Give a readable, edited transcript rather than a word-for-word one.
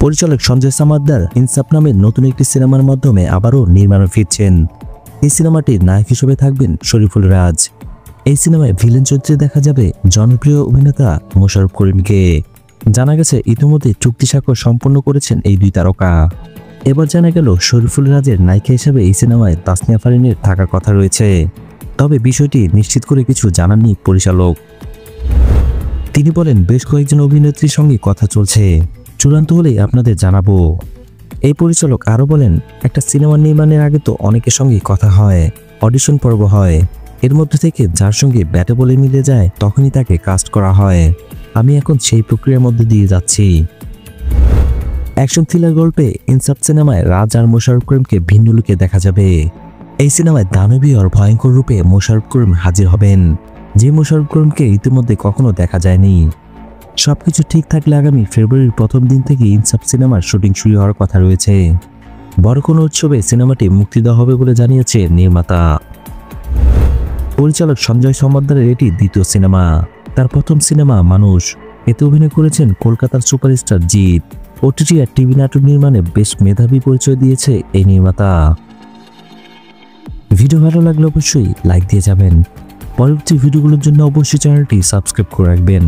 পরিচালক সঞ্জয় সামাদ্দার ইনসাফ নামের নতুন একটি সিনেমার মাধ্যমে আবারও নির্মাণে ফিরছেন। এই সিনেমাটির নায়ক হিসেবে থাকবেন শরীফুল রাজ। এই সিনেমায় ভিলেন চরিত্রে দেখা যাবে জনপ্রিয় অভিনেতা মোশাররফ করিমকে। জানা গেছে ইতিমধ্যে চুক্তি স্বাক্ষর সম্পন্ন করেছেন এই দুই তারকা। এবার জানা গেল শরীফুল রাজের নায়িকা হিসেবে এই সিনেমায় তাসনিয়া ফারিনের থাকার কথা রয়েছে। তবে বিষয়টি নিশ্চিত করে কিছু জানাননি পরিচালক। তিনি বলেন, বেশ কয়েকজন অভিনেত্রীর সঙ্গে কথা চলছে, চূড়ান্ত হলেই আপনাদের জানাবো। এই পরিচালক আরও বলেন, একটা সিনেমা নির্মাণের আগে তো অনেকের সঙ্গে কথা হয়, অডিশন পর্ব হয়, এর মধ্যে থেকে যার সঙ্গে ব্যাটে বলে মিলে যায় তখনই তাকে কাস্ট করা হয়। আমি এখন সেই প্রক্রিয়ার মধ্যে দিয়ে যাচ্ছি। অ্যাকশন থ্রিলার গল্পে ইনসাফ সিনেমায় রাজ আর মোশাররফ করিমকে ভিন্ন লুকে দেখা যাবে। এই সিনেমায় দানবীয় আর ভয়ঙ্কর রূপে মোশাররফ করিম হাজির হবেন, যে মোশাররফ করিমকে ইতিমধ্যে কখনো দেখা যায়নি। সবকিছু ঠিক থাকলে আগামী ফেব্রুয়ারির প্রথম দিন থেকে ইনসাফ সিনেমার শুটিং শুরু হওয়ার কথা রয়েছে। বড় কোনো উৎসবে সিনেমাটি মুক্তি দেওয়া হবে বলে জানিয়েছে নির্মাতা। পরিচালক সঞ্জয় সামাদ্দারের এটি দ্বিতীয় সিনেমা। তার প্রথম সিনেমা মানুষ, এতে অভিনয় করেছেন কলকাতার সুপারস্টার জিৎ। ওটিটি আর টিভি নাটক নির্মাণে বেশ মেধাবী পরিচয় দিয়েছে এই নির্মাতা। ভিডিও ভালো লাগলে অবশ্যই লাইক দিয়ে যাবেন। পরবর্তী ভিডিওগুলোর জন্য অবশ্যই চ্যানেলটি সাবস্ক্রাইব করে রাখবেন।